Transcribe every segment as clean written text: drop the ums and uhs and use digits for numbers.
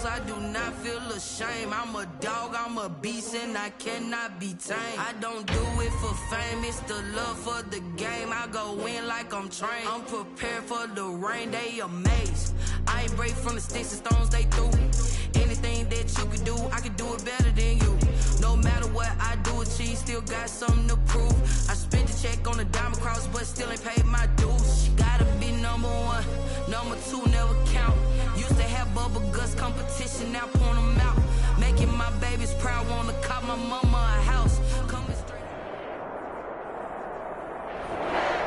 cause I do not feel ashamed. I'm a dog, I'm a beast, and I cannot be tamed. I don't do it for fame, it's the love for the game. I go in like I'm trained. I'm prepared for the rain, they amazed. I ain't break from the sticks and stones they threw. Anything that you can do, I can do it better than you. No matter what I do, achieve, still got something to prove. I spent the check on the diamond cross, but still ain't paid my dues. Gotta be number one, number two never count. Used to have bubble guts competition, now point them out. Making my babies proud, wanna cop my mama a house. Coming straight.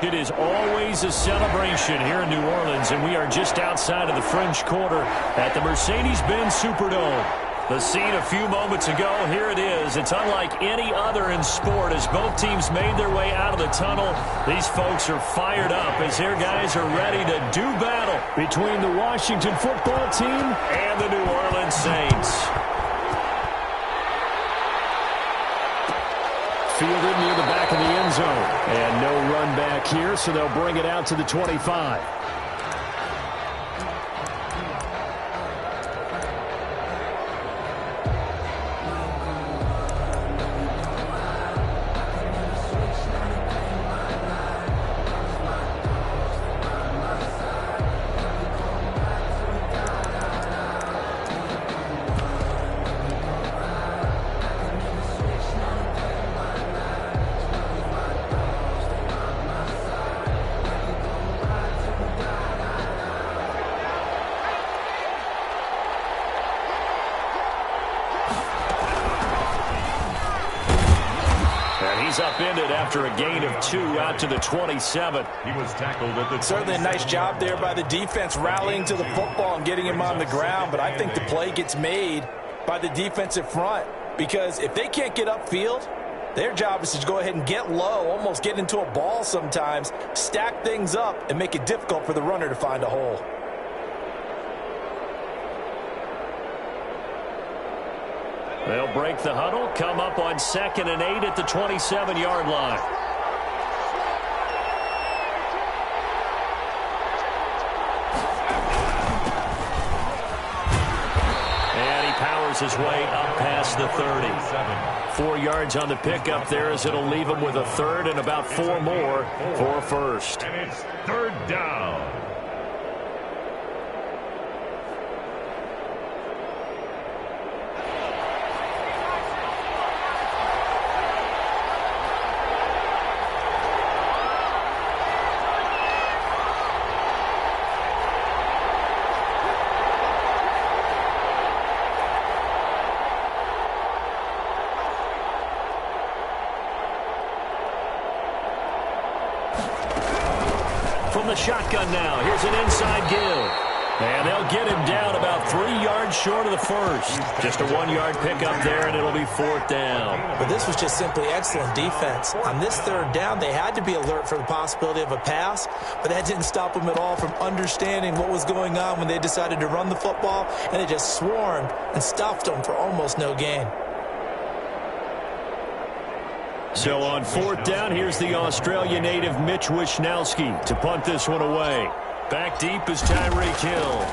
It is always a celebration here in New Orleans, and we are just outside of the French Quarter at the Mercedes-Benz Superdome. The scene a few moments ago, here it is. It's unlike any other in sport as both teams made their way out of the tunnel. These folks are fired up as their guys are ready to do battle between the Washington football team and the New Orleans Saints. Fielded near the back of the end zone. And no run back here, so they'll bring it out to the 25. Upended after a gain of 2 out to the 27. He was tackled at the 27. Certainly a nice job there by the defense rallying to the football and getting him on the ground, but I think the play gets made by the defensive front because if they can't get upfield, their job is to go ahead and get low, almost get into a ball sometimes, stack things up, and make it difficult for the runner to find a hole. They'll break the huddle, come up on 2nd and 8 at the 27-yard line. And he powers his way up past the 30. 4 yards on the pickup there as it'll leave him with a third and about 4 more for a first. And it's 3rd down. From the shotgun now, here's an inside give. And they'll get him down about 3 yards short of the first. Just a 1-yard pickup there, and it'll be 4th down. But this was just simply excellent defense. On this 3rd down, they had to be alert for the possibility of a pass, but that didn't stop them at all from understanding what was going on when they decided to run the football, and they just swarmed and stuffed them for almost no gain. So on 4th down, here's the Australia native Mitch Wishnowsky to punt this one away. Back deep is Tyreek Hill.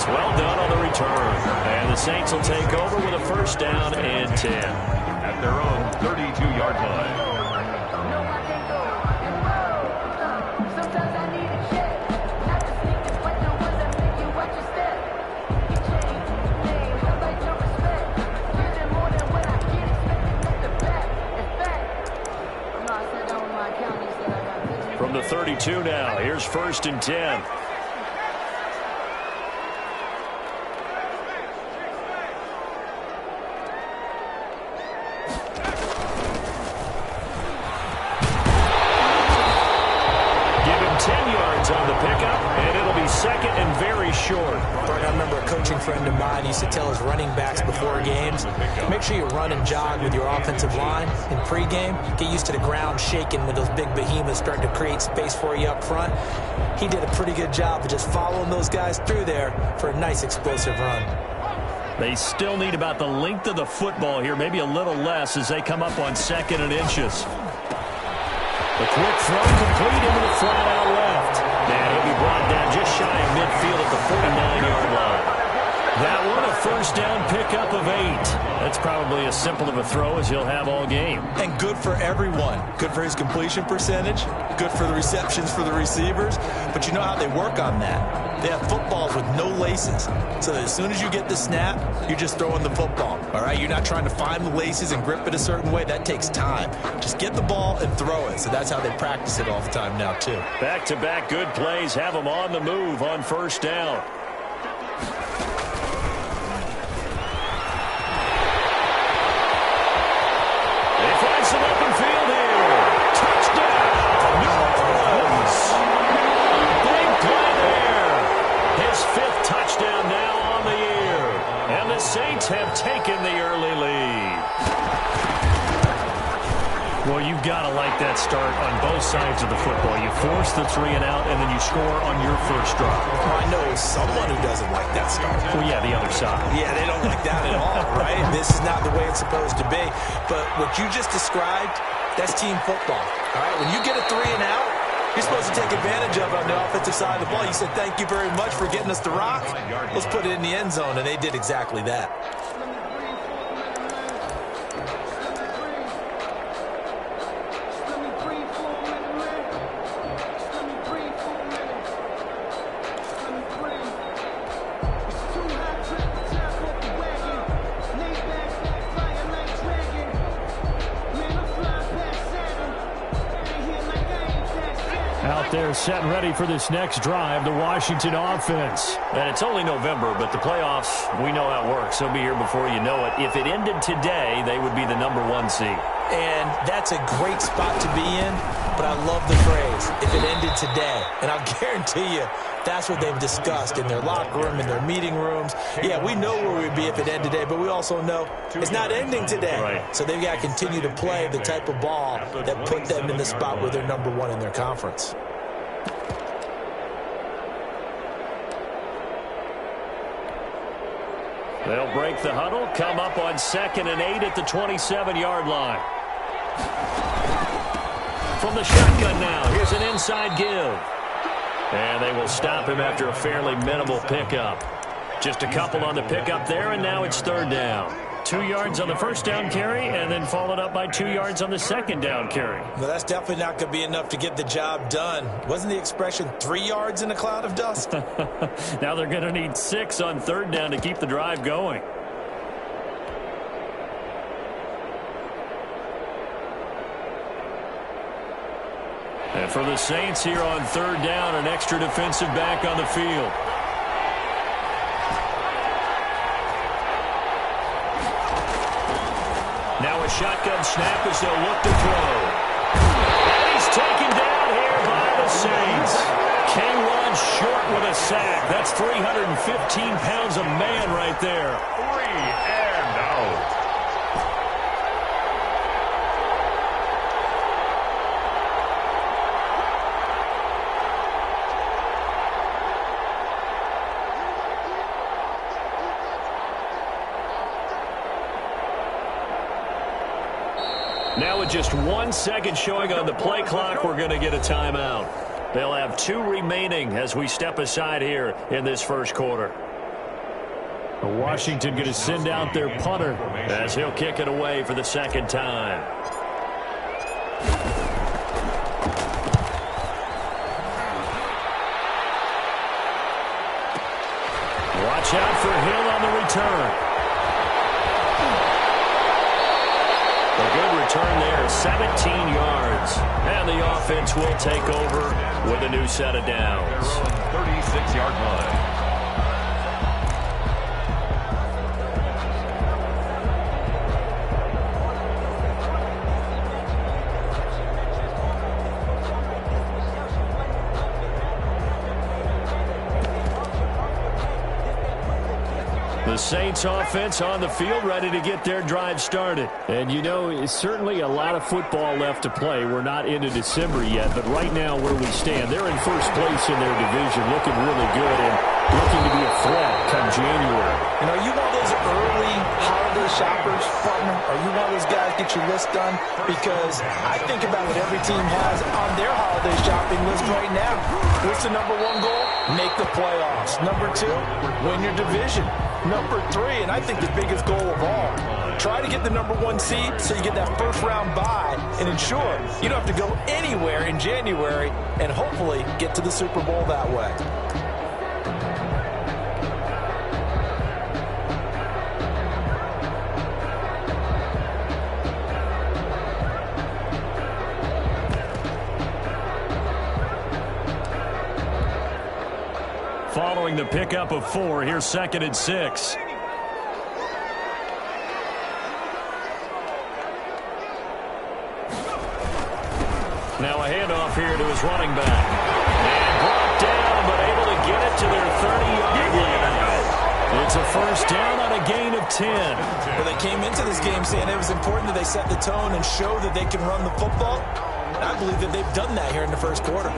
Well done on the return. And the Saints will take over with a 1st down and 10. At their own 32-yard line. From the 32 now, here's 1st and 10. On the pickup, and it'll be 2nd and very short. I remember a coaching friend of mine used to tell his running backs before games, make sure you run and jog with your offensive line in pregame. Get used to the ground shaking when those big behemoths start to create space for you up front. He did a pretty good job of just following those guys through there for a nice explosive run. They still need about the length of the football here, maybe a little less as they come up on 2nd and inches. The quick throw complete into the flat out left. And he'll be brought down just shy of midfield at the 49-yard line. That one, a first down pickup of 8. That's probably as simple of a throw as he'll have all game. And good for everyone. Good for his completion percentage. Good for the receptions for the receivers. But you know how they work on that. They have footballs with no laces. So that as soon as you get the snap, you're just throwing the football. All right? You're not trying to find the laces and grip it a certain way. That takes time. Just get the ball and throw it. So that's how they practice it all the time now, too. Back-to-back good plays have them on the move on first down. Some open field here. Touchdown, New Orleans. Big play there. His 5th touchdown now on the year. And the Saints have taken the early lead. Well, you've got to like that start on both sides of the football. You force the 3 and out, and then you score on your first drive. Well, I know someone who doesn't like that start. Well, yeah, the other side. Yeah, they don't like that at all, right? This is not the way it's supposed to be. But what you just described, that's team football, all right? When you get a 3 and out, you're supposed to take advantage of it on the offensive side of the ball. You said, thank you very much for getting us the rock. Let's put it in the end zone, and they did exactly that. Out there set and ready for this next drive, the Washington offense. And it's only November, but the playoffs, we know how it works. They'll be here before you know it. If it ended today, they would be the #1 seed. And that's a great spot to be in, but I love the phrase, if it ended today. And I'll guarantee you, that's what they've discussed in their locker room, in their meeting rooms. Yeah, we know where we'd be if it ended today, but we also know it's not ending today. Right. So they've got to continue to play the type of ball that put them in the spot where they're #1 in their conference. They'll break the huddle, come up on 2nd and 8 at the 27-yard line. From the shotgun now, here's an inside give. And they will stop him after a fairly minimal pickup. Just a couple on the pickup there, and now it's 3rd down. 2 yards on the first down carry, and then followed up by 2 yards on the 2nd down carry. Well, that's definitely not going to be enough to get the job done. Wasn't the expression 3 yards in a cloud of dust? Now they're going to need 6 on 3rd down to keep the drive going. And for the Saints here on 3rd down, an extra defensive back on the field. Now a shotgun snap as they'll look to throw. And he's taken down here by the Saints. K1 short with a sack. That's 315 pounds of man right there. 3 and out. Now with just 1 second showing on the play clock, we're going to get a timeout. They'll have 2 remaining as we step aside here in this first quarter. Washington going to send out their punter as he'll kick it away for the 2nd time. Watch out for Hill on the return. A good return there, 17 yards. And the offense will take over with a new set of downs. 36-yard line. The Saints offense on the field, ready to get their drive started. And you know, it's certainly a lot of football left to play. We're not into December yet, but right now where we stand, they're in first place in their division, looking really good and looking to be a threat come January. You know, you want those those early holiday shoppers, partner? Are you one of those guys get your list done? Because I think about what every team has on their holiday shopping list right now. What's the number one goal? Make the playoffs. Number two, win your division. Number three, and I think the biggest goal of all, try to get the number one seed so you get that first round bye and ensure you don't have to go anywhere in January and hopefully get to the Super Bowl that way. Following the pickup of 4, here's 2nd and 6. Now a handoff here to his running back. And brought down, but able to get it to their 30-yard line. It's a first down on a gain of 10. Well, they came into this game saying it was important that they set the tone and show that they can run the football. And I believe that they've done that here in the first quarter.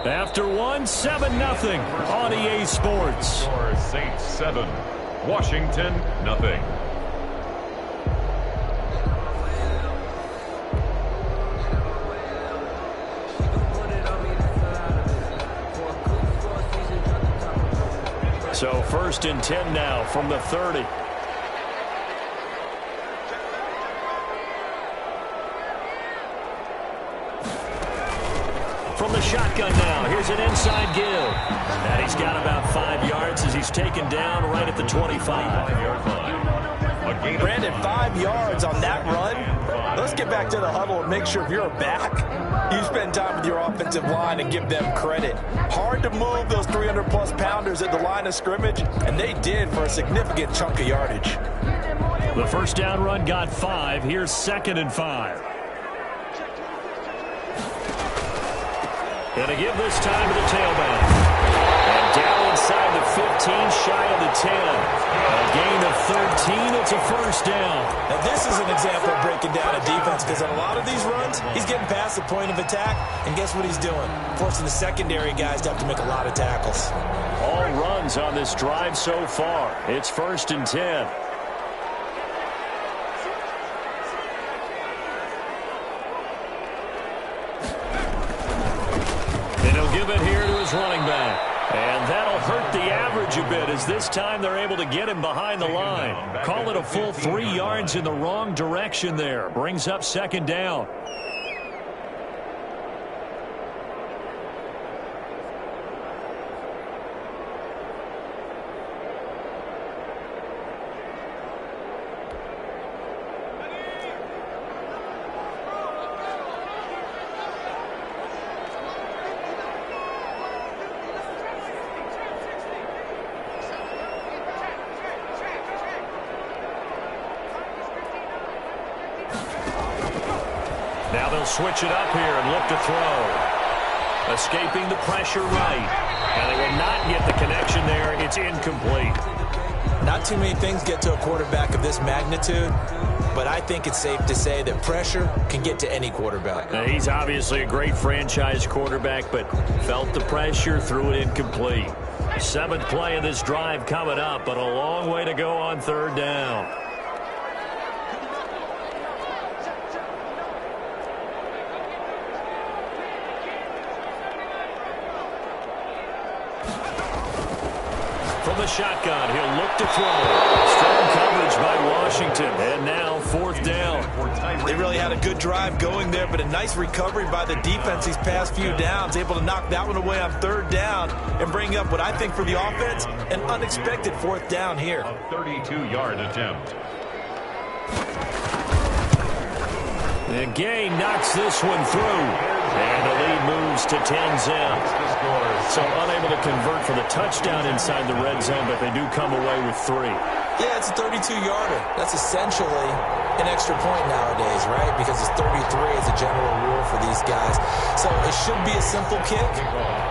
After 7-0 on EA Sports. Saints 7, Washington nothing. So 1st and 10 now from the 30. From the shotgun now, here's an inside give. And he's got about 5 yards as he's taken down right at the 25. Brandon, 5 yards on that run. Let's get back to the huddle and make sure if you're back, you spend time with your offensive line and give them credit. Hard to move those 300-plus pounders at the line of scrimmage, and they did for a significant chunk of yardage. The first down run got 5. Here's 2nd and 5. Going to give this time to the tailback. And down inside the 15, shy of the 10. A gain of 13, it's a first down. Now this is an example of breaking down a defense because on a lot of these runs, he's getting past the point of attack, and guess what he's doing? Forcing the secondary guys to have to make a lot of tackles. All runs on this drive so far. It's 1st and 10. Give it here to his running back. And that'll hurt the average a bit as this time they're able to get him behind the line. Call it a full 3 yards in the wrong direction there. Brings up 2nd down. Now they'll switch it up here and look to throw. Escaping the pressure right. And they will not get the connection there. It's incomplete. Not too many things get to a quarterback of this magnitude, but I think it's safe to say that pressure can get to any quarterback. Now, he's obviously a great franchise quarterback, but felt the pressure, threw it incomplete. 7th play of this drive coming up, but a long way to go on 3rd down. From the shotgun, he'll look to throw. Strong coverage by Washington. And now 4th down. They really had a good drive going there, but a nice recovery by the defense these past few downs. Able to knock that one away on 3rd down and bring up what I think for the offense, an unexpected 4th down here. A 32-yard attempt. And Gain knocks this one through. And the lead moves to 10-zip. So unable to convert for the touchdown inside the red zone, but they do come away with 3. Yeah, it's a 32-yarder. That's essentially an extra point nowadays, right? Because it's 33 as a general rule for these guys. So it should be a simple kick,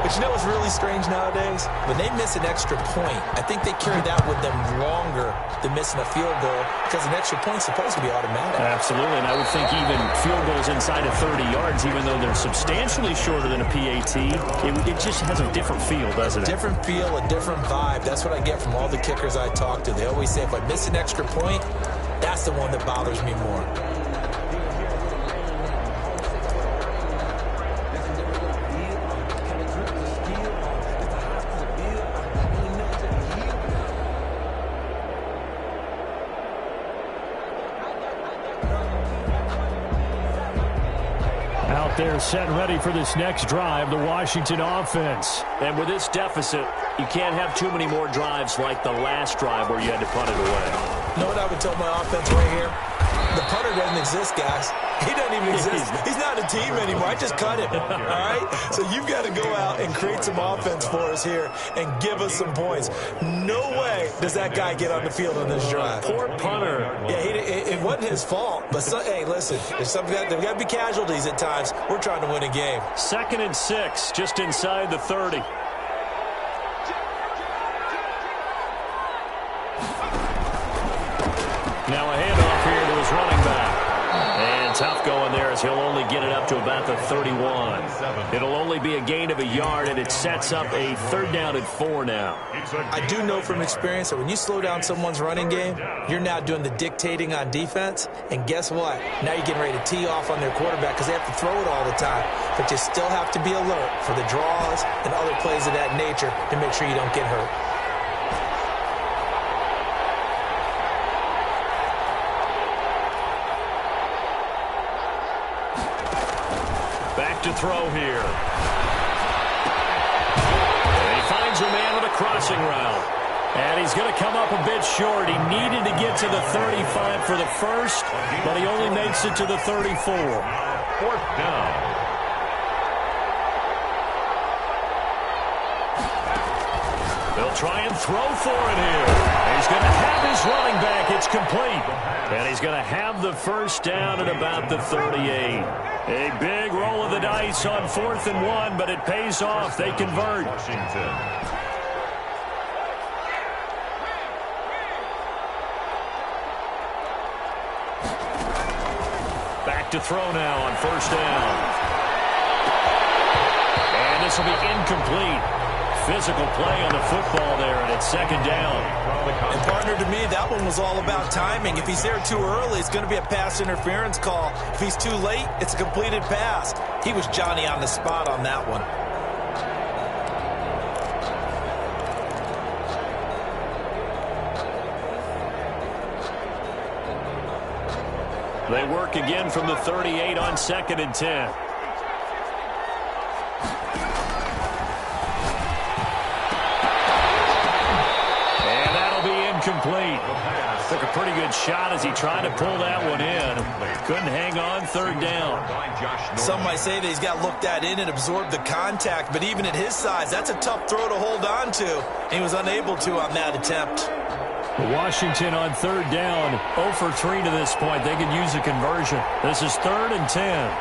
but But you know what's really strange nowadays? When they miss an extra point, I think they carry that with them longer than missing a field goal because an extra point's supposed to be automatic. Absolutely, and I would think even field goals inside of 30 yards, even though they're substantially shorter than a PAT, it just has a different feel, doesn't it? A different feel, a different vibe. That's what I get from all the kickers I talk to. They always say if I miss an extra point, that's the one that bothers me more. Out there set and ready for this next drive, the Washington offense. And with this deficit, you can't have too many more drives like the last drive where you had to punt it away. You know what I would tell my offense right here? The punter doesn't exist, guys. He doesn't even exist. He's not a team anymore. I just cut him, all right? So you've got to go out and create some offense for us here and give us some points. No way does that guy get on the field on this drive. Poor punter. Yeah, it wasn't his fault. But, hey, listen, there's got to be casualties at times. We're trying to win a game. 2nd and 6, just inside the 30. Now a handoff here to his running back. And tough going there as he'll only get it up to about the 31. It'll only be a gain of a yard, and it sets up a 3rd down and 4 now. I do know from experience that when you slow down someone's running game, you're now doing the dictating on defense. And guess what? Now you're getting ready to tee off on their quarterback because they have to throw it all the time. But you still have to be alert for the draws and other plays of that nature to make sure you don't get hurt. To throw here. And he finds a man with a crossing route. And he's going to come up a bit short. He needed to get to the 35 for the first, but he only makes it to the 34. 4th down. They'll try and throw for it here. He's going to have his running back. It's complete. And he's going to have the 1st down at about the 38. A big roll of the dice on 4th and 1, but it pays off. They convert. Washington. Back to throw now on 1st down. And this will be incomplete. Physical play on the football there, and it's 2nd down. And, partner, to me, that one was all about timing. If he's there too early, it's going to be a pass interference call. If he's too late, it's a completed pass. He was Johnny on the spot on that one. They work again from the 38 on 2nd and 10. Complete. Took a pretty good shot as he tried to pull that one in. Couldn't hang on 3rd down. Some might say that he's got looked at in and absorbed the contact, but even at his size, that's a tough throw to hold on to. He was unable to on that attempt. Washington on 3rd down, 0 for 3 to this point. They could use a conversion. This is 3rd and 10.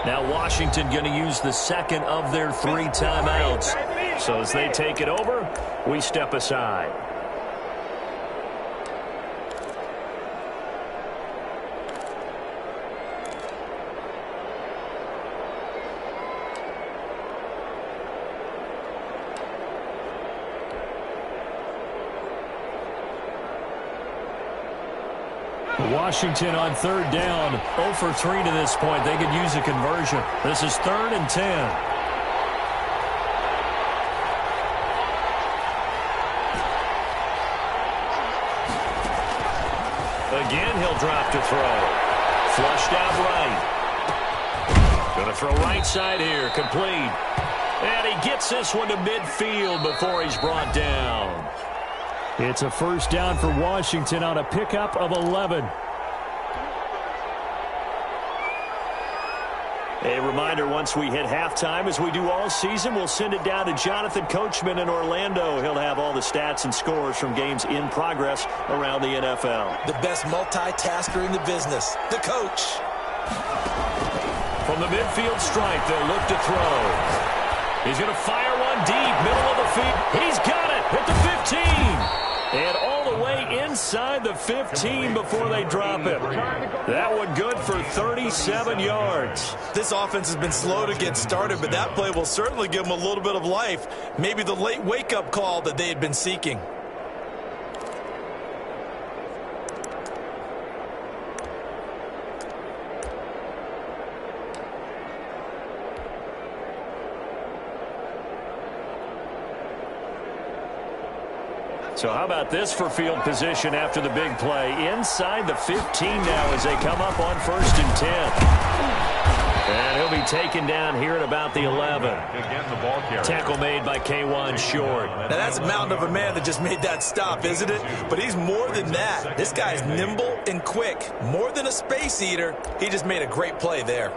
Now Washington going to use the 2nd of their 3 timeouts. So as they take it over, we step aside. Washington on 3rd down, 0 for 3 to this point. They could use a conversion. This is 3rd and 10. Again, he'll drop to throw. Flushed out right. Going to throw right side here, complete. And he gets this one to midfield before he's brought down. It's a 1st down for Washington on a pickup of 11. A reminder, once we hit halftime, as we do all season, we'll send it down to Jonathan Coachman in Orlando. He'll have all the stats and scores from games in progress around the NFL. The best multitasker in the business, the coach. From the midfield stripe, they'll look to throw. He's going to fire one deep, middle of the field. He's got it at the 15. And all the way inside the 15 before they drop it. That one good for 37 yards. This offense has been slow to get started, but that play will certainly give them a little bit of life. Maybe the late wake-up call that they had been seeking. So how about this for field position after the big play? Inside the 15 now as they come up on 1st and 10. And he'll be taken down here at about the 11. Tackle made by K'Wan Short. Now that's a mountain of a man that just made that stop, isn't it? But he's more than that. This guy's nimble and quick. More than a space eater. He just made a great play there.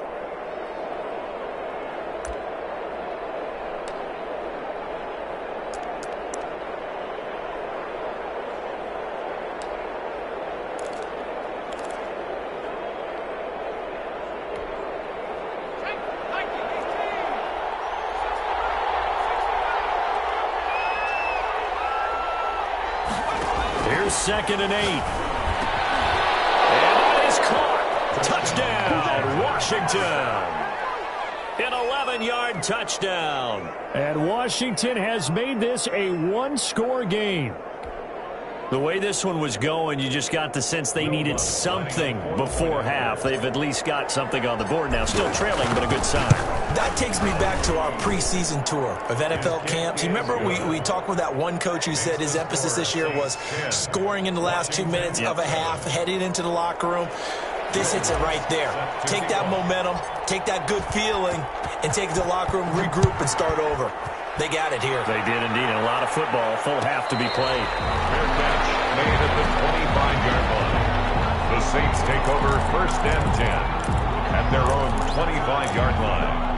Here's 2nd and 8. And that is caught. Touchdown, Washington. An 11-yard touchdown. And Washington has made this a one-score game. The way this one was going, you just got the sense they needed something before half. They've at least got something on the board now. Still trailing, but a good sign. That takes me back to our preseason tour of NFL camps. You remember we talked with that one coach who said his emphasis this year was scoring in the last 2 minutes of a half, heading into the locker room. This hits it right there. Take that momentum, take that good feeling, and take it to the locker room, regroup, and start over. They got it here. They did indeed. And a lot of football, full half to be played. Fair catch made at the 25-yard line. The Saints take over 1st and 10 at their own 25-yard line.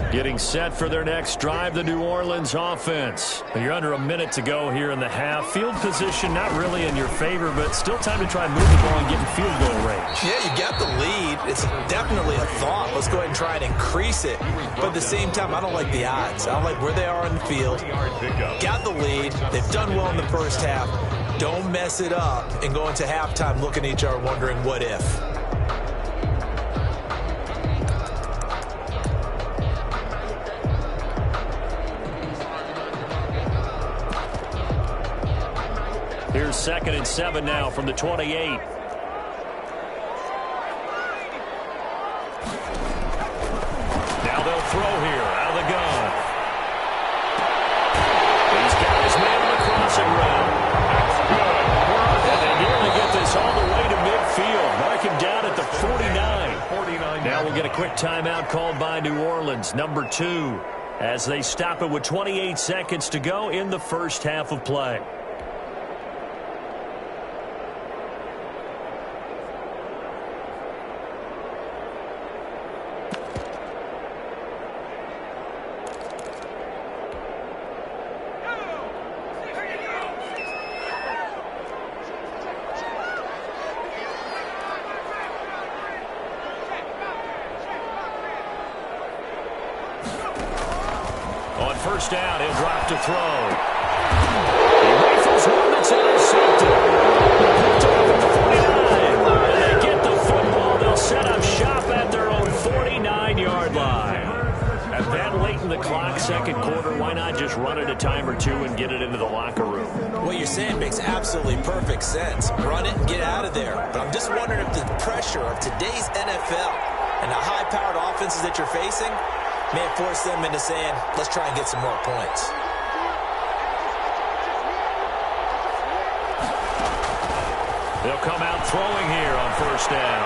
Getting set for their next drive, the New Orleans offense. You're under a minute to go here in the half. Field position not really in your favor, but still time to try and move the ball and get in field goal range. Yeah, you got the lead. It's definitely a thought. Let's go ahead and try and increase it. But at the same time, I don't like the odds. I don't like where they are in the field. Got the lead. They've done well in the first half. Don't mess it up and go into halftime looking at each other wondering what if. Here's 2nd and 7 now from the 28. Now they'll throw here out of the gun. He's got his man on the crossing route. And they nearly get this all the way to midfield. Mark him down at the 49. Now we'll get a quick timeout called by New Orleans, number 2, as they stop it with 28 seconds to go in the first half of play. On 1st down, he'll drop to throw. He rifles one that's intercepted. Picked off at the 49. And they get the football. They'll set up shop at their own 49-yard line. At that late in the clock, 2nd quarter, why not just run it a time or two and get it into the locker room? What you're saying makes absolutely perfect sense. Run it and get out of there. But I'm just wondering if the pressure of today's NFL and the high-powered offenses that you're facing may have forced them into saying, let's try and get some more points. They'll come out throwing here on 1st down.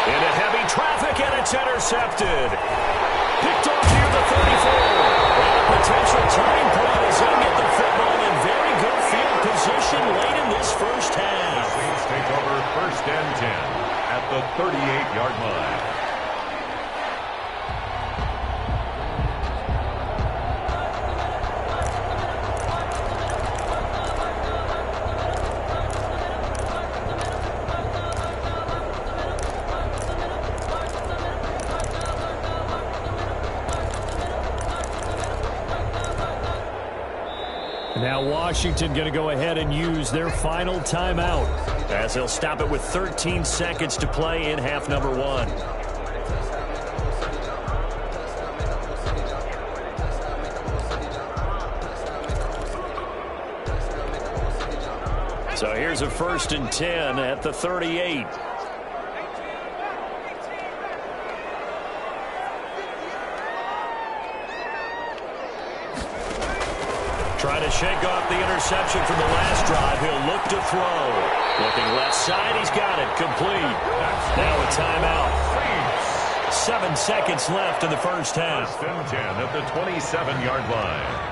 Into heavy traffic and a it's intercepted. Picked off near the 34. And a potential turning point as they get the football in very good field position late in this first half. The Saints take over first and 10 at the 38-yard line. Now Washington going to go ahead and use their final timeout as they'll stop it with 13 seconds to play in half number 1. So here's a 1st and 10 at the 38. Trying to shake off the interception from the last drive. He'll look to throw. Looking left side. He's got it. Complete. Now a timeout. 7 seconds left in the first half. 1st and 10 at the 27-yard line.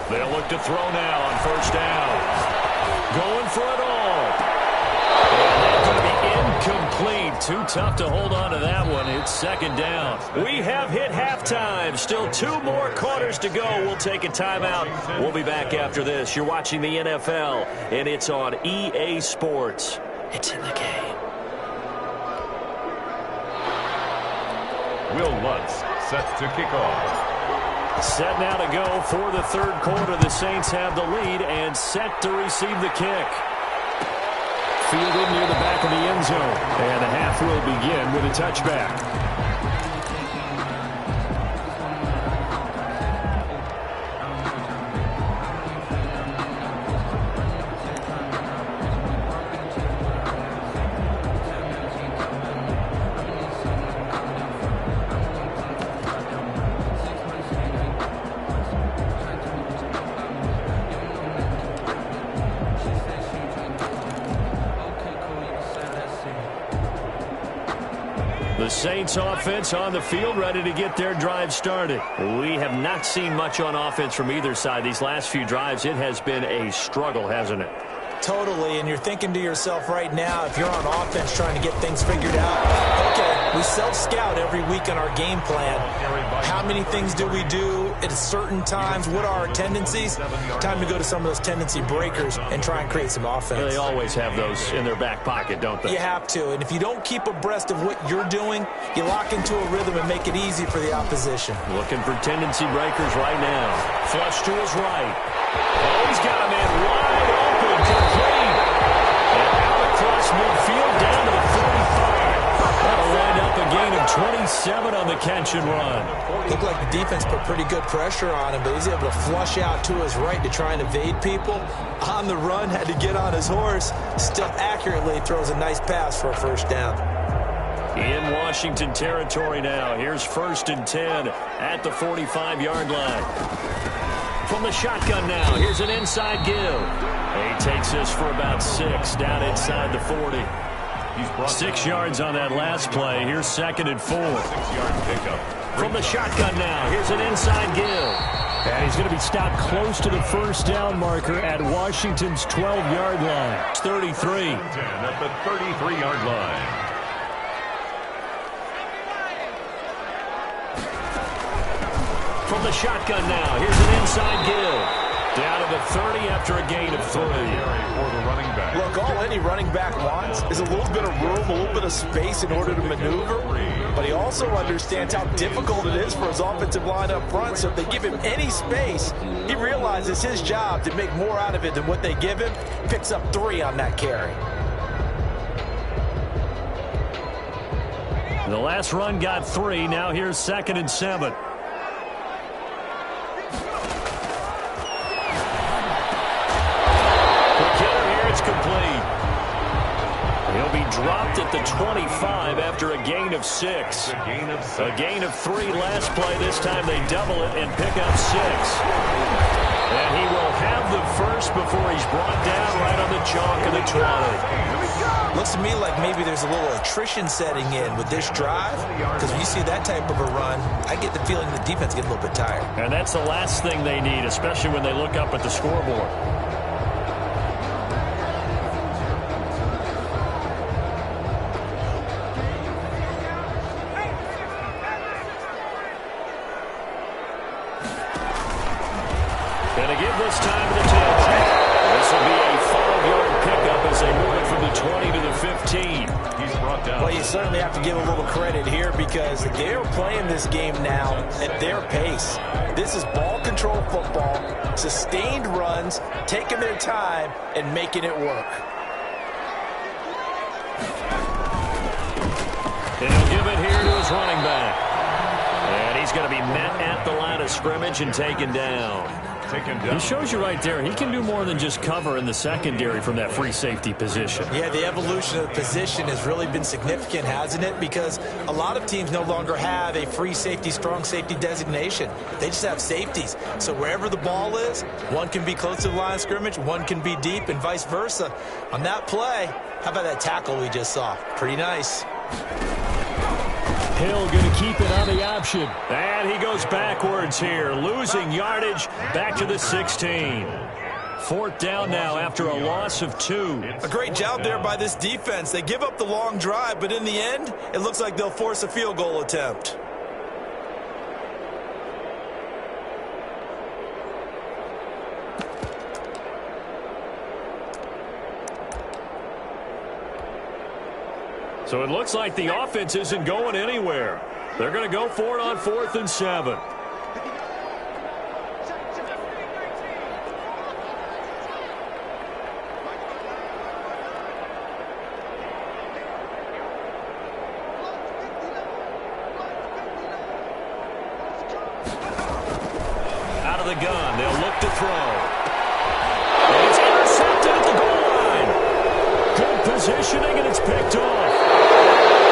They'll look to throw now on 1st down. Going for it all. And that's going to be incomplete. Too tough to hold on to that one. It's 2nd down. We have hit halftime. Still 2 more quarters to go. We'll take a timeout. We'll be back after this. You're watching the NFL, and it's on EA Sports. It's in the game. Will Lutz set to kick off. Set now to go for the 3rd quarter. The Saints have the lead and set to receive the kick. Fielded near the back of the end zone. And the half will begin with a touchback. The Saints offense on the field, ready to get their drive started. We have not seen much on offense from either side. These last few drives, it has been a struggle, hasn't it? Totally, and you're thinking to yourself right now, if you're on offense trying to get things figured out, okay, we self-scout every week on our game plan. How many things do we do at certain times? What are our tendencies? Time to go to some of those tendency breakers and try and create some offense. They always have those in their back pocket, don't they? You have to, and if you don't keep abreast of what you're doing, you lock into a rhythm and make it easy for the opposition. Looking for tendency breakers right now. Flush to his right. Oh, he's got a man wide open, complete. And out across midfield down to the 45. That'll wind up a gain of 27 on the catch and run. Looked like the defense put pretty good pressure on him, but he's able to flush out to his right to try and evade people. On the run, had to get on his horse. Still accurately throws a nice pass for a 1st down. In Washington territory now. Here's 1st and 10 at the 45-yard line. From the shotgun now, here's an inside give. He takes this for about 6 down inside the 40. 6 yards on that last play. Here's 2nd and 4. 6-yard pickup. From the shotgun now, here's an inside give. And he's going to be stopped close to the 1st down marker at Washington's 12-yard line. It's 33. 10 at the 33-yard line. From the shotgun now, here's an inside give. Down to the 30 after a gain of 3. For the running back. Look, all any running back wants is a little bit of room, a little bit of space in order to maneuver. But he also understands how difficult it is for his offensive line up front. So if they give him any space, he realizes his job to make more out of it than what they give him. Picks up 3 on that carry. The last run got 3. Now here's 2nd and 7. Complete. He'll be dropped at the 25 after a gain of 6. A gain of 3 last play. This time they double it and pick up 6. And he will have the first before he's brought down right on the chalk of the 20. Looks to me like maybe there's a little attrition setting in with this drive, because when you see that type of a run, I get the feeling the defense gets a little bit tired. And that's the last thing they need, especially when they look up at the scoreboard. This time to the 10. This will be a 5-yard pickup as they move it from the 20 to the 15. He's brought down. Well, you certainly have to give a little credit here because they're playing this game now at their pace. This is ball control football, sustained runs, taking their time, and making it work. And he'll give it here to his running back. And he's going to be met at the line of scrimmage and taken down. He shows you right there, he can do more than just cover in the secondary from that free safety position. Yeah, the evolution of the position has really been significant, hasn't it? Because a lot of teams no longer have a free safety, strong safety designation. They just have safeties. So wherever the ball is, one can be close to the line of scrimmage, one can be deep, and vice versa. On that play, how about that tackle we just saw? Pretty nice. Hill going to keep it on the option. And he goes backwards here, losing yardage back to the 16. 4th down now after a loss of 2. A great job there by this defense. They give up the long drive, but in the end, it looks like they'll force a field goal attempt. So it looks like the offense isn't going anywhere. They're going to go for it on 4th and 7. Out of the gun, they'll look to throw. And it's intercepted at the goal line. Good positioning, and it's picked off.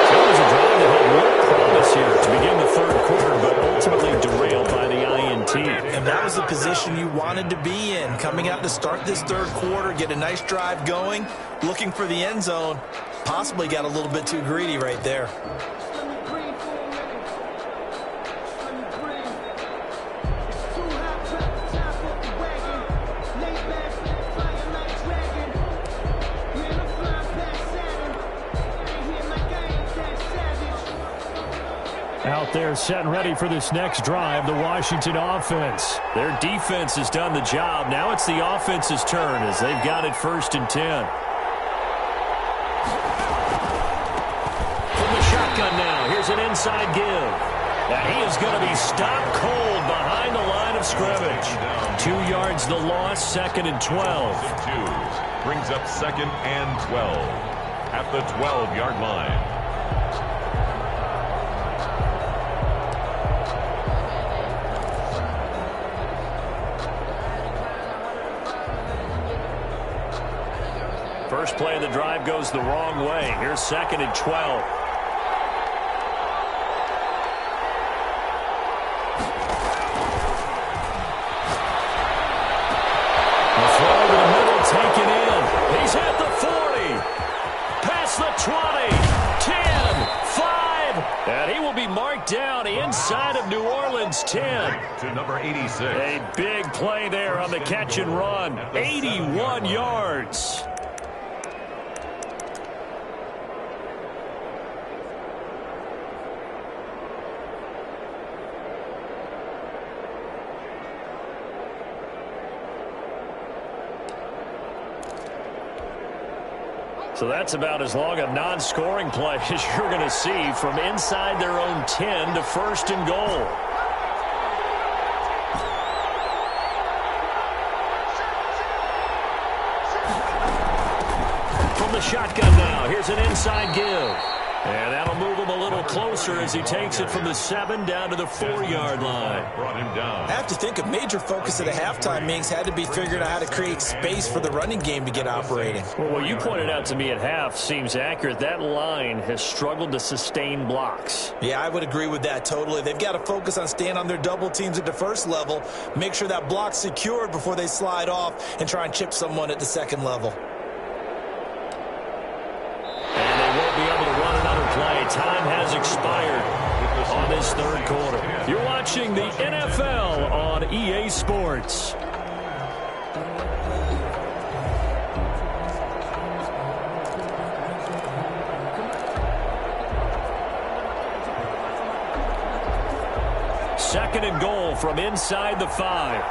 So it was a drive that had real promise here to begin the 3rd quarter, but ultimately derailed by the INT. And that was the position you wanted to be in. Coming out to start this 3rd quarter, get a nice drive going, looking for the end zone. Possibly got a little bit too greedy right there. Out there set and ready for this next drive, the Washington offense. Their defense has done the job. Now it's the offense's turn as they've got it 1st and 10. From the shotgun now, here's an inside give. Now he is going to be stopped cold behind the line of scrimmage. 2 yards the loss, 2nd and 12. Brings up 2nd and 12 at the 12-yard line. First play of the drive goes the wrong way. Here's 2nd and 12. The throw over the middle, taken in. He's at the 40. Past the 20. 10. 5. And he will be marked down inside of New Orleans 10. To number 86. A big play there on the catch and run. 81 yards. So that's about as long a non-scoring play as you're going to see from inside their own 10 to 1st and goal. From the shotgun now, here's an inside give. And that'll move him a little closer as he takes it from the 7 down to the 4-yard line. Brought him down. I have to think a major focus of the halftime meetings had to be figuring out how to create space for the running game to get operating. Well, what you pointed out to me at half seems accurate. That line has struggled to sustain blocks. Yeah, I would agree with that totally. They've got to focus on staying on their double teams at the first level, make sure that block's secured before they slide off and try and chip someone at the second level. Time has expired on this 3rd quarter. You're watching the NFL on EA Sports. Second and goal from inside the 5.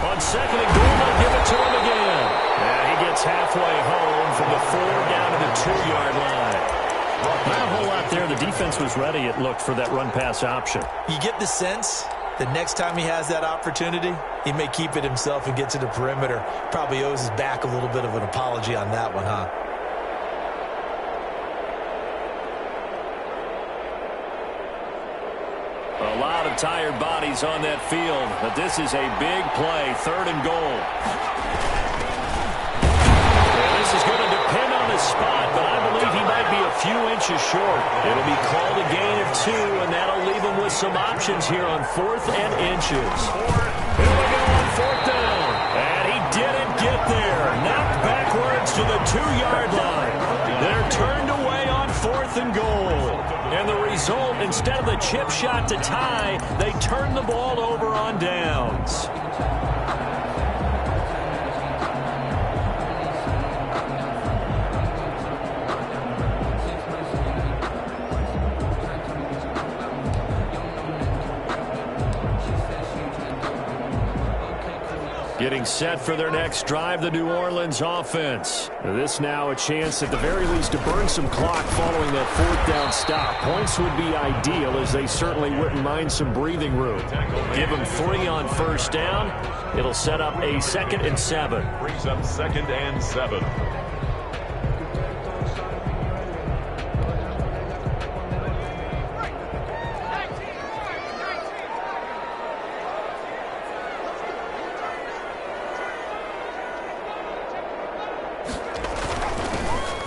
On second and goal, they'll give it to him again. He gets halfway home from the 4 down to the 2-yard line. Not a whole lot there. The defense was ready, it looked, for that run-pass option. You get the sense that next time he has that opportunity, he may keep it himself and get to the perimeter. Probably owes his back a little bit of an apology on that one, huh? A lot of tired bodies on that field, but this is a big play, 3rd and goal. This is going to depend on his spot, but I believe he might be a few inches short. It'll be called a gain of 2, and that'll leave him with some options here on 4th and inches. Here we go on 4th down. And he didn't get there. Knocked backwards to the 2-yard line. They're turned away on 4th and goal. And the result, instead of the chip shot to tie, they turn the ball over on downs. Getting set for their next drive, the New Orleans offense. This now a chance at the very least to burn some clock following that 4th down stop. Points would be ideal, as they certainly wouldn't mind some breathing room. Give them 3 on 1st down. It'll set up a 2nd and 7. Brings up 2nd and 7.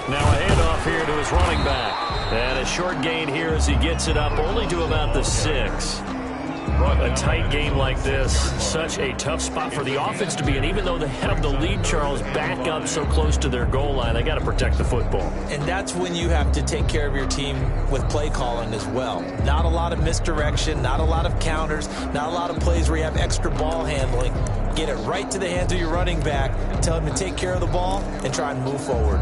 Now a handoff here to his running back. And a short gain here as he gets it up only to about the 6. A tight game like this, such a tough spot for the offense to be in. Even though they have the lead, Charles, back up so close to their goal line, they got to protect the football. And that's when you have to take care of your team with play calling as well. Not a lot of misdirection, not a lot of counters, not a lot of plays where you have extra ball handling. Get it right to the hands of your running back, tell him to take care of the ball, and try and move forward.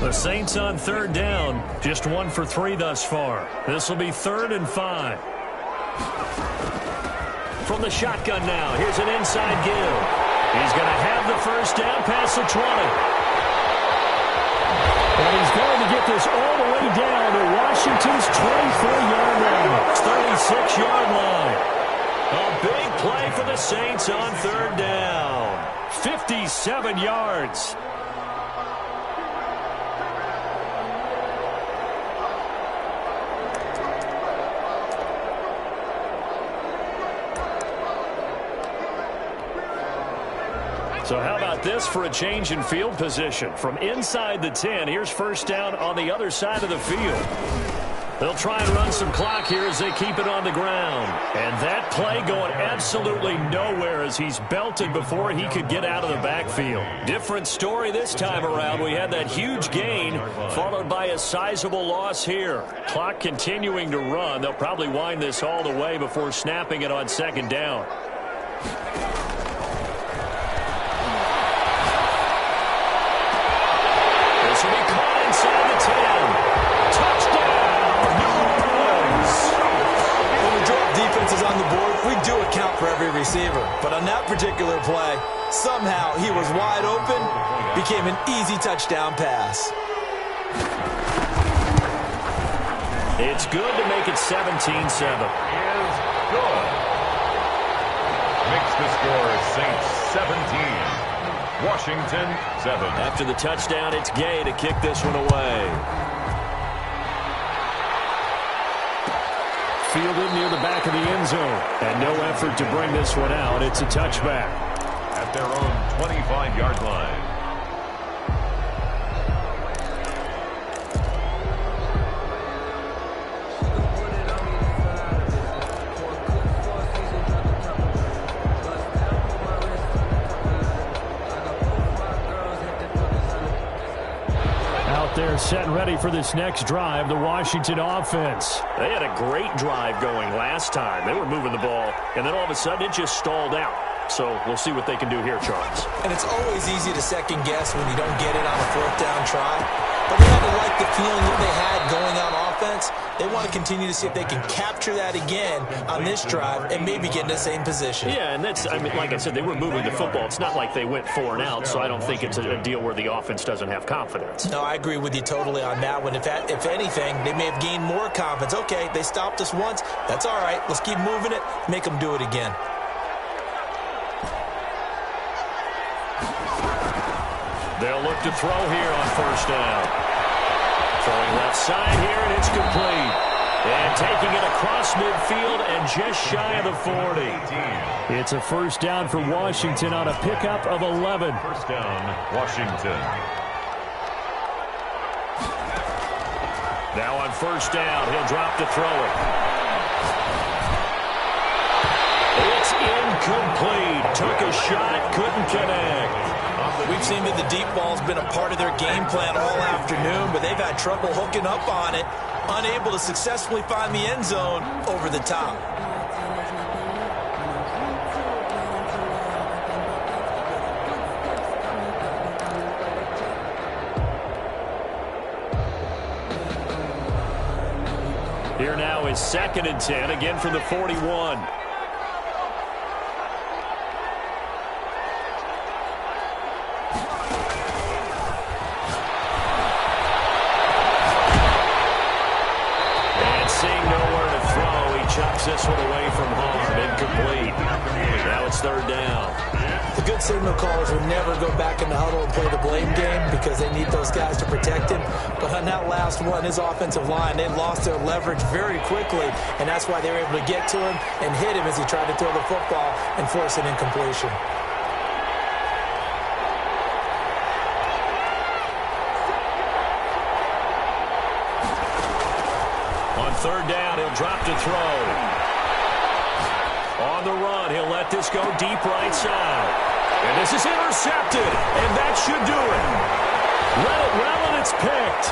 The Saints on 3rd down, just 1 for 3 thus far. This will be 3rd and 5. From the shotgun now, here's an inside give. He's going to have the 1st down past the 20. And he's going to get this all the way down to Washington's 24-yard line. 36-yard line. A big play for the Saints on 3rd down. 57 yards. So how about this for a change in field position? From inside the 10, here's 1st down on the other side of the field. They'll try and run some clock here as they keep it on the ground. And that play going absolutely nowhere as he's belted before he could get out of the backfield. Different story this time around. We had that huge gain followed by a sizable loss here. Clock continuing to run. They'll probably wind this all the way before snapping it on 2nd down. This will be caught inside the 10. Touchdown, New Orleans. When we drop defenses on the board, we do it that particular play. Somehow he was wide open, became an easy touchdown pass. It's good to make it 17-7. Is good. Makes the score Saints 17, Washington 7. After the touchdown, it's Gay to kick this one away. Fielded near the back of the end zone. And no effort to bring this one out. It's a touchback. At their own 25-yard line. They're set and ready for this next drive, the Washington offense. They had a great drive going last time. They were moving the ball, and then all of a sudden it just stalled out. So we'll see what they can do here, Charles. And it's always easy to second guess when you don't get it on a fourth down try. But they had to like the feeling that they had going on offense. They want to continue to see if they can capture that again on this drive and maybe get in the same position. Yeah, and that's, I mean, like I said, they were moving the football. It's not like they went 4 and out, so I don't think it's a deal where the offense doesn't have confidence. No, I agree with you totally on that one. If anything, they may have gained more confidence. Okay, they stopped us once. That's all right. Let's keep moving it. Make them do it again. They'll look to throw here on first down. Throwing left side here, and it's complete. And taking it across midfield and just shy of the 40. It's a first down for Washington on a pickup of 11. First down, Washington. Now on first down, he'll drop to throw it. It's incomplete. Took a shot, couldn't connect. We've seen that the deep ball's been a part of their game plan all afternoon, but they've had trouble hooking up on it, unable to successfully find the end zone over the top. Here now is 2nd and 10, again from the 41. Chucks this one away from home, incomplete. Now it's 3rd down. The good signal callers would never go back in the huddle and play the blame game because they need those guys to protect him. But on that last one, his offensive line, they lost their leverage very quickly, and that's why they were able to get to him and hit him as he tried to throw the football and force an incompletion. On 3rd down, he'll drop to throw. On the run, he'll let this go deep right side. And this is intercepted, and that should do it. Let it well, and it's picked.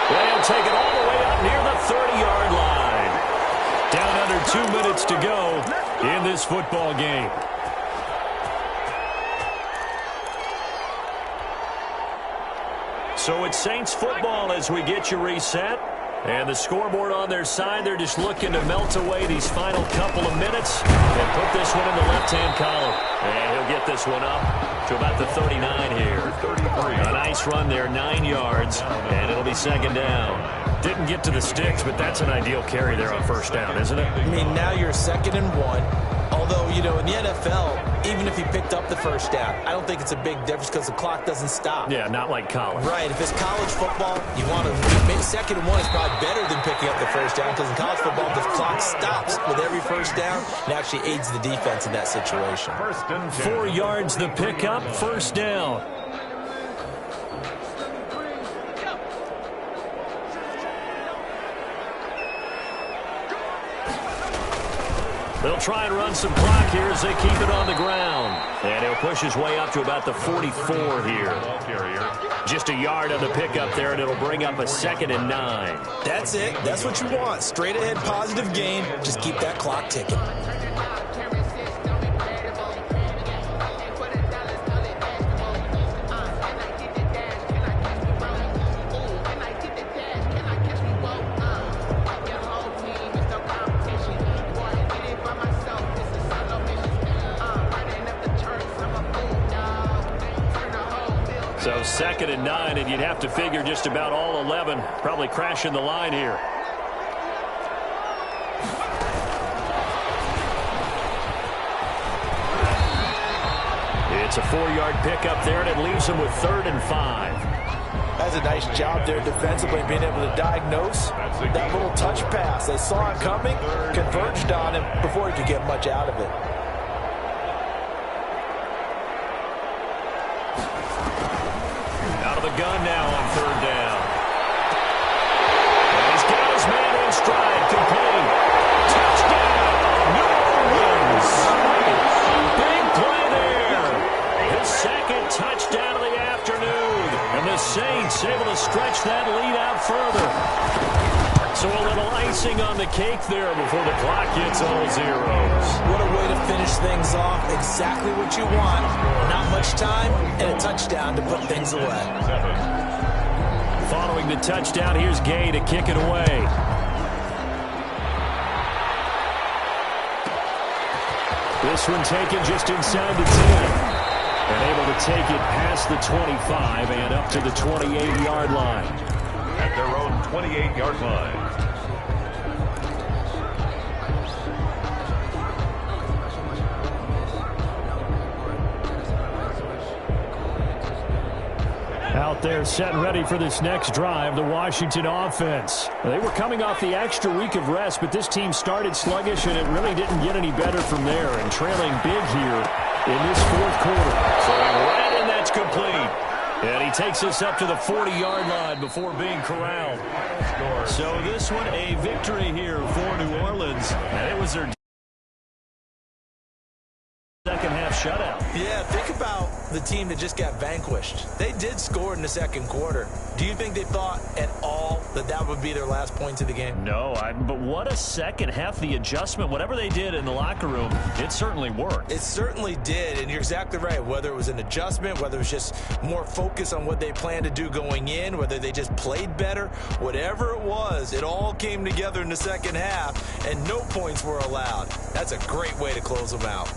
They'll take it all the way up near the 30-yard line. Down under 2 minutes to go in this football game. So it's Saints football as we get you reset. And the scoreboard on their side, they're just looking to melt away these final couple of minutes and put this one in the left-hand column. And he'll get this one up to about the 39 here. A nice run there, 9 yards, and it'll be 2nd down. Didn't get to the sticks, but that's an ideal carry there on first down, isn't it? I mean, now you're 2nd and 1. Although, you know, in the NFL, even if he picked up the first down, I don't think it's a big difference because the clock doesn't stop. Yeah, not like college. Right. If it's college football, you want to make 2nd and 1 is probably better than picking up the first down because in college football, the clock stops with every first down and actually aids the defense in that situation. 4 yards the pickup, first down. They'll try and run some clock here as they keep it on the ground. And he'll push his way up to about the 44 here. Just a yard on the pickup there, and it'll bring up a 2nd and 9. That's it. That's what you want. Straight ahead, positive gain. Just keep that clock ticking. 2nd and 9, and you'd have to figure just about all 11 probably crashing the line here. It's a 4-yard pickup there, and it leaves them with 3rd and 5. That's a nice job there defensively, being able to diagnose that little touch pass. They saw it coming, converged on him before he could get much out of it. Out of the gun now on 3rd down. And he's got his man in stride, complete. Touchdown, New Orleans. Big play there. His 2nd touchdown of the afternoon. And the Saints able to stretch that lead out further. So a little icing on the cake there before the clock hits all zeros. What a way to finish things off. Exactly what you want. Not much time and a touchdown to put things away. Following the touchdown, here's Gay to kick it away. This one taken just inside the 10. And able to take it past the 25 and up to the 28-yard line. At their own 28-yard line. Out there set and ready for this next drive, the Washington offense. They were coming off the extra week of rest, but this team started sluggish, and it really didn't get any better from there, and trailing big here in this 4th quarter. Throwing right, and that's complete. And he takes us up to the 40-yard line before being corralled. So this one, a victory here for New Orleans, and it was their second-half shutout. Yeah, think about the team that just got vanquished. They did score in the 2nd quarter. Do you think they thought at all that that would be their last points of the game? No, but what a second half. The adjustment, whatever they did in the locker room, it certainly worked. It certainly did, and you're exactly right. Whether it was an adjustment, whether it was just more focus on what they planned to do going in, whether they just played better, whatever it was, it all came together in the 2nd half, and no points were allowed. That's a great way to close them out.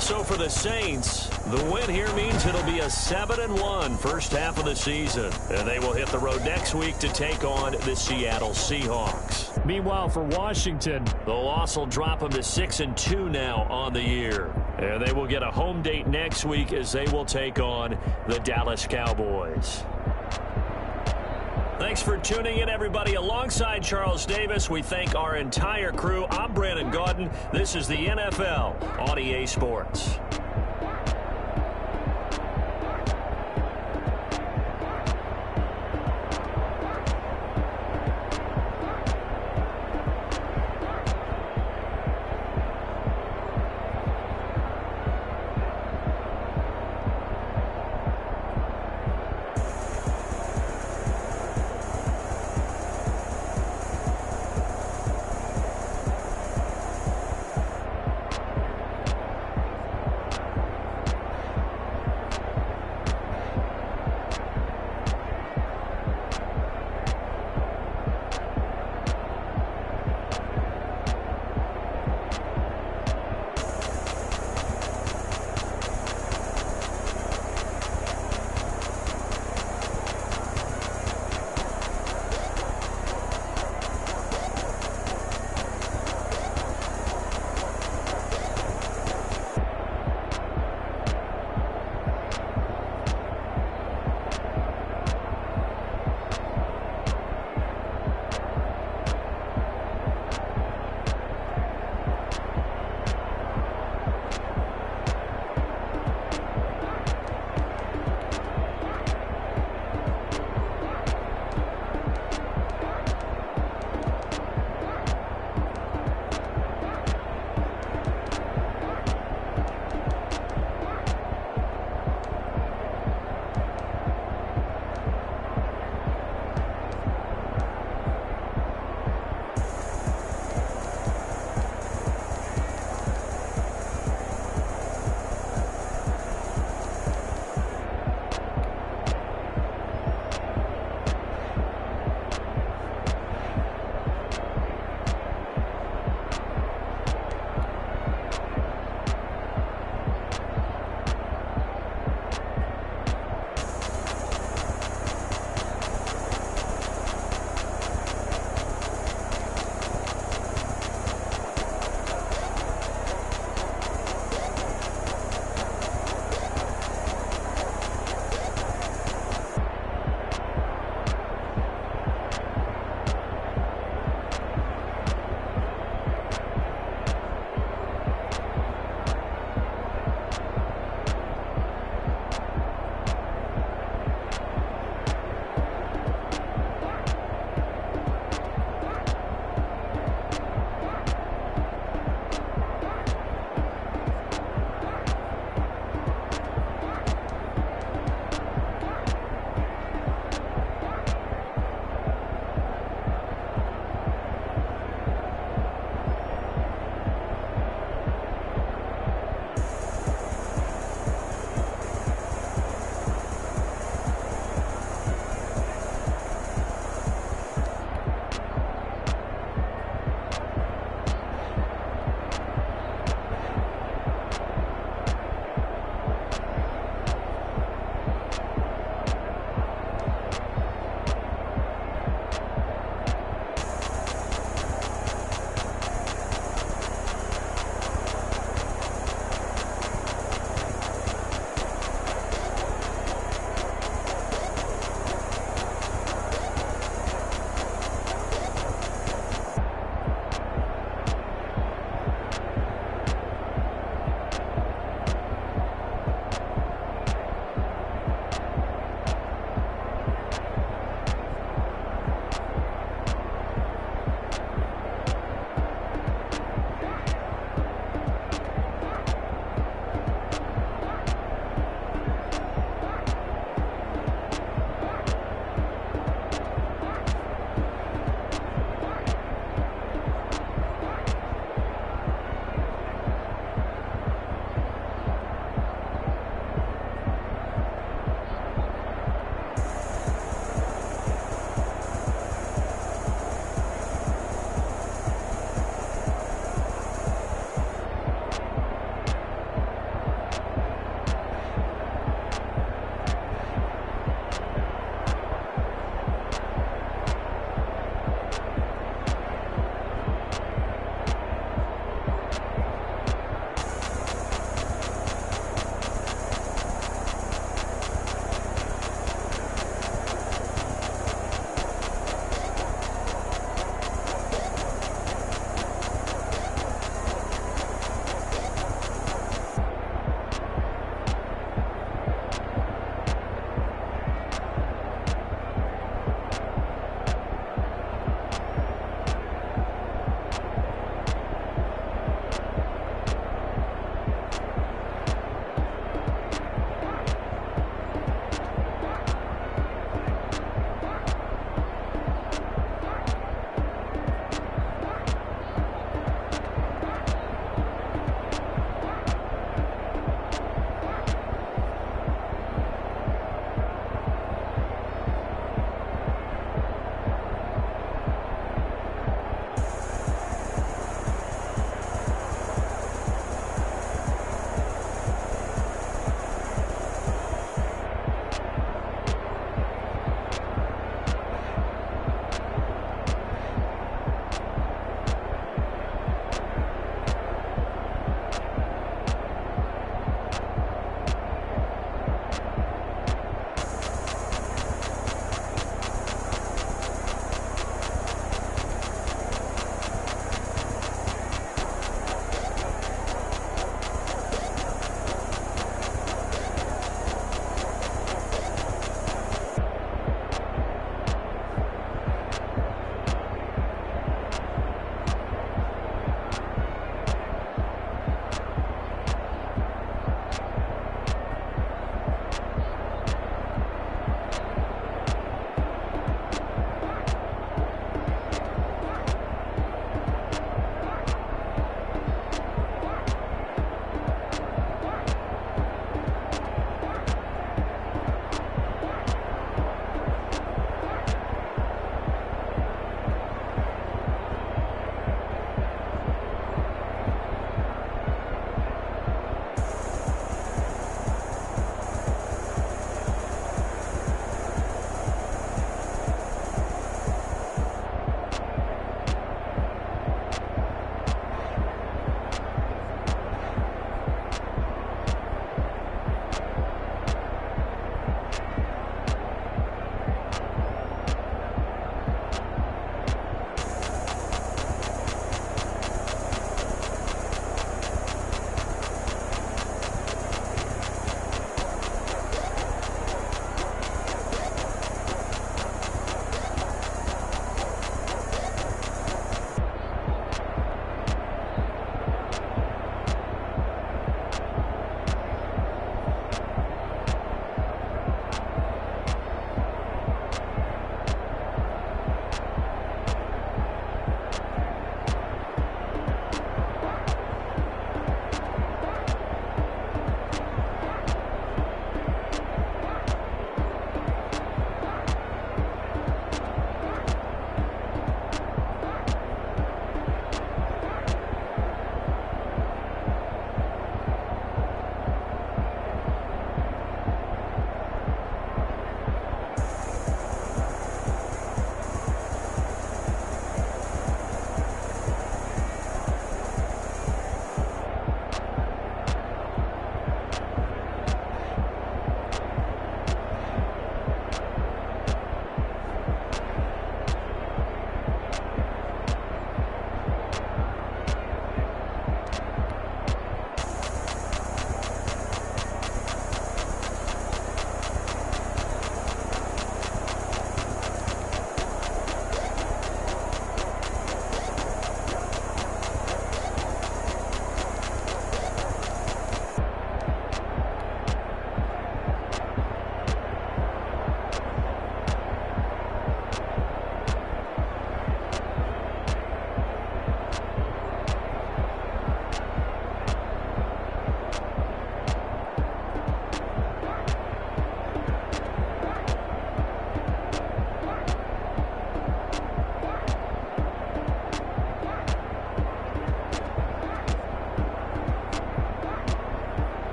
So for the Saints, the win here means it'll be a 7-1 first half of the season. And they will hit the road next week to take on the Seattle Seahawks. Meanwhile, for Washington, the loss will drop them to 6-2 now on the year. And they will get a home date next week as they will take on the Dallas Cowboys. Thanks for tuning in, everybody. Alongside Charles Davis, we thank our entire crew. I'm Brandon Gaudin. This is the NFL on EA Sports.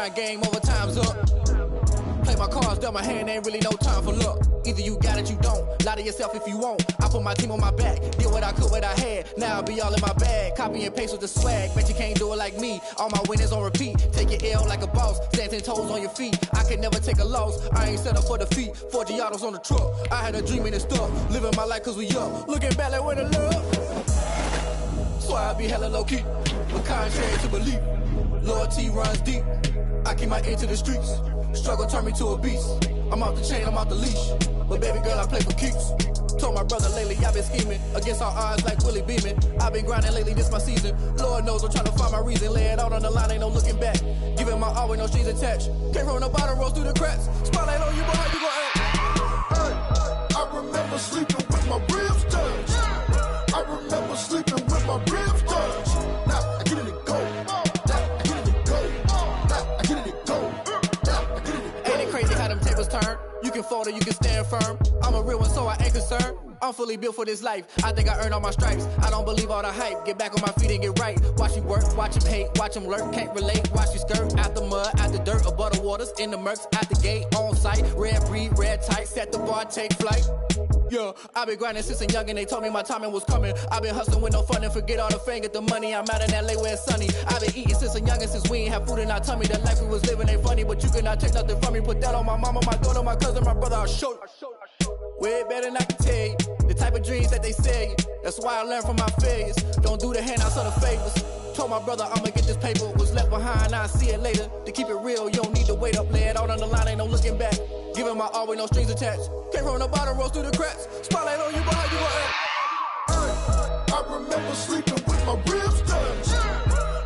grind game, overtime's up. Play my cards, dealt my hand, ain't really no time for luck. Either you got it, you don't. Lie to yourself if you won't. I put my team on my back, did what I could, what I had. Now I'll be all in my bag, copy and paste with the swag. Bet you can't do it like me. All my winners on repeat. Take your L like a boss, stand 10 toes on your feet. I can never take a loss. I ain't set up for defeat. 4 Giottos on the truck. I had a dream and it's stuff. Living my life cause we up. Looking back like where the love. So I be hella low key, but contrary to belief. Loyalty runs deep. I keep my ear to the streets. Struggle turned me to a beast. I'm off the chain, I'm off the leash. But baby girl, I play for keeps. Told my brother lately, I've been scheming. Against all odds like Willie Beeman. I've been grinding lately, this my season. Lord knows I'm trying to find my reason. Lay it out on the line, ain't no looking back. Giving my all with no strings attached. Came from the bottom, rose through the cracks. Spotlight on you, boy, how you gon' act? Hey, I remember sleeping with my ribs touched. I remember sleeping with my ribs touched. Now I get it and go. Now I get it and go. Now I get it and go. Now I get it and go. Ain't it crazy how them tables turn? You can fold or you can stand firm. I'm a real one, so I ain't concerned. I'm fully built for this life. I think I earned all my stripes. I don't believe all the hype. Get back on my feet and get right. Watch you work, watch him hate, watch him lurk. Can't relate, watch you skirt. Out the mud, out the dirt, above the waters, in the murks, out the gate, on site. Red breed, red tight, set the bar, take flight. Yeah, I been grinding since a youngin', they told me my timing was coming. I been hustling with no fun and forget all the fame, get the money. I'm out in LA where it's sunny. I been eating since a youngin', since we ain't have food in our tummy. The life we was living ain't funny, but you cannot take nothing from me. Put that on my mama, my daughter, my cousin, my brother, I'll show you. Way better than I can tell you. The type of dreams that they sell you. That's why I learned from my failures. Don't do the handouts or the favors. Told my brother I'ma get this paper. Was left behind, I'll see it later. To keep it real, you don't need to wait up. Lay it out on the line, ain't no looking back. Giving my all with no strings attached. Came from the bottom, rose through the cracks. Spotlight on you, boy, how you gon' act? Hey, I remember sleeping with my ribs touched.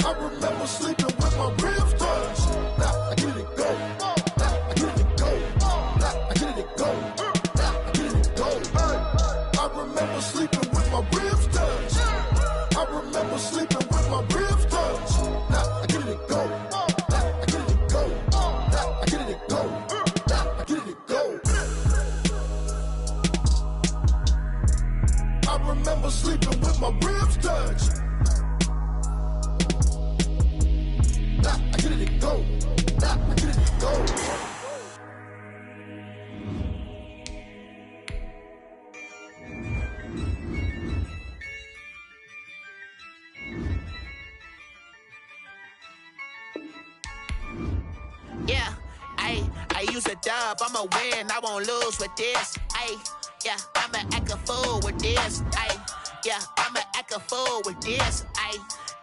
I remember sleeping with my ribs touched. Now I get it and go. Now I get it and go. Now I get it and go. Now I get it and go. Hey, I remember sleeping with my ribs touched. I remember sleeping with my ribs touched. Now I get it and go. Now I get it and go. Now I get it and go. Now I get it and go. I remember sleeping with my ribs touched. Now I get it and go. Now I get it and go. Yeah, I use a dub, I'ma win, I won't lose with this. Yeah, I'ma act a fool with this. Yeah, I'ma act a fool with this.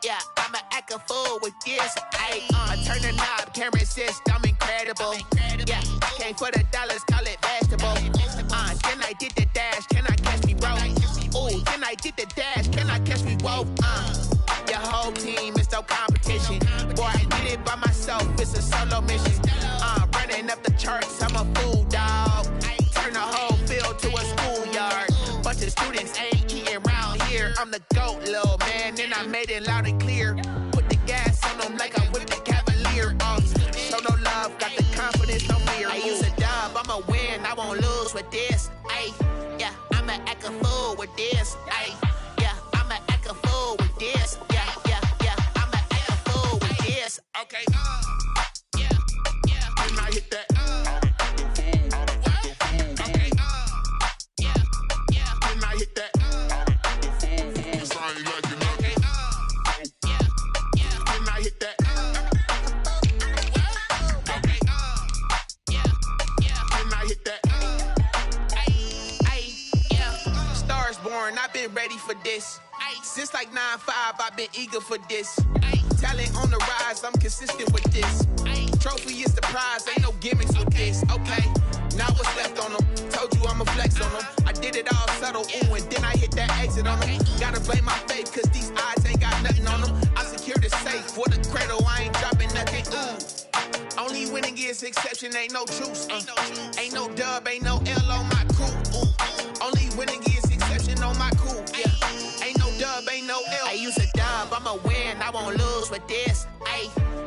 Yeah, I'ma act a fool with this. I turn the knob, camera assist, I'm incredible. Yeah, came for the dollars, call it vegetable. Then I did the dash, can I catch me, bro? Ooh, then I did the dash, can I catch me, whoa? Your whole team is no competition. Boy, I did it by myself, it's a solo mission. Running up the charts, I'm a fool, dog. Turn the whole field to a schoolyard. Bunch of students ain't eating round here. I'm the GOAT, little man, and I made it loud and clear. Put the gas on them like I'm with the Cavalier. Show no love, got the confidence, no fear. I use a dub, I'ma win, I won't lose with this. Yeah, I'ma act a fool with this. Yeah, I'ma act a fool with this. Yeah, I'ma act a fool with this. Okay, yeah, when I hit that. Okay, yeah, when I hit that. Cause I ain't like it. Okay, yeah, when I hit that. Okay, yeah, when I hit that. Yeah, Stars born, I've been ready for this. Since like 9-5, I've been eager for this. Talent on the rise, I'm consistent with this. Trophy is the prize, ain't no gimmicks with this. Okay, now what's left on them? Told you I'ma flex on them. I did it all subtle, ooh, and then I hit that exit on them. Gotta blame my faith, cause these odds ain't got nothing on them. I secure the safe for the cradle, I ain't dropping nothing, ooh. Only winning is exception, ain't no truce. Ain't no dub, ain't no L on my crew. Only winning is exception on my crew, yeah. Ain't no dub, ain't no L. I use a dub, I'ma win, I won't lose with this.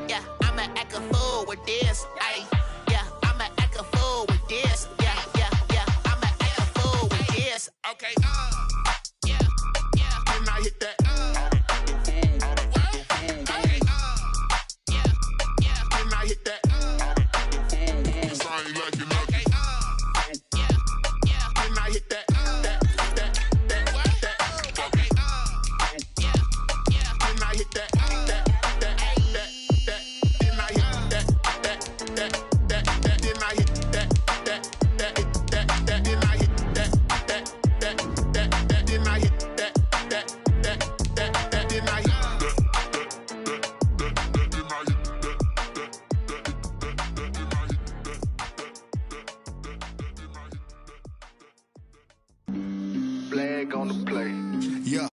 Yeah, I'ma act a fool with this. Yeah, I'ma act a fool with this. Yeah, I'ma act a fool with this. Okay, yeah, when I hit that. Okay, yeah, when I hit that. leg on the play. Yeah.